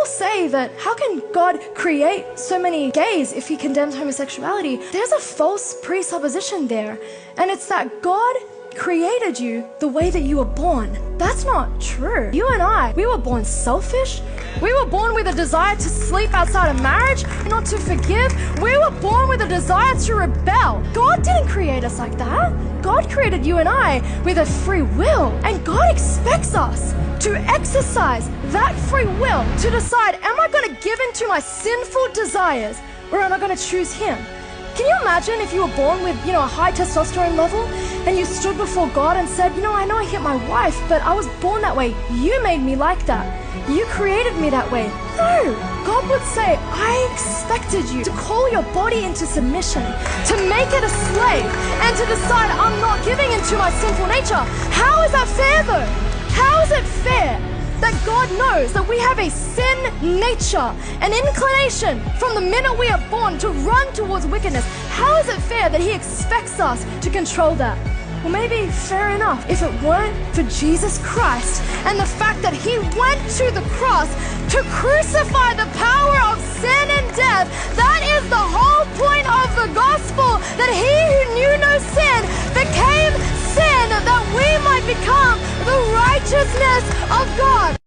people say that how can God create so many gays if he condemns homosexuality? There's a false presupposition there, and it's that God created you the way that you were born. That's not true. You and I, we were born selfish. We were born with a desire to sleep outside of marriage, not to forgive. We were born with a desire to rebel. God didn't create us like that. God created you and I with a free will, and God expects us to exercise that free will to decide, am I going to give in to my sinful desires, or am I going to choose him? Can you imagine if you were born with, a high testosterone level and you stood before God and said, I know I hit my wife, but I was born that way. You made me like that. You created me that way. No, God would say, I expected you to call your body into submission, to make it a slave, and to decide I'm not giving into my sinful nature. How is that fair though? How is it fair that God knows that we have a sin nature, an inclination from the minute we are born to run towards wickedness? How is it fair that he expects us to control that? Well, maybe fair enough if it weren't for Jesus Christ and the fact that he went to the cross to crucify the power of sin and death. That is the whole point of the gospel, that he who knew no sin became sin, that we might become the righteousness of God.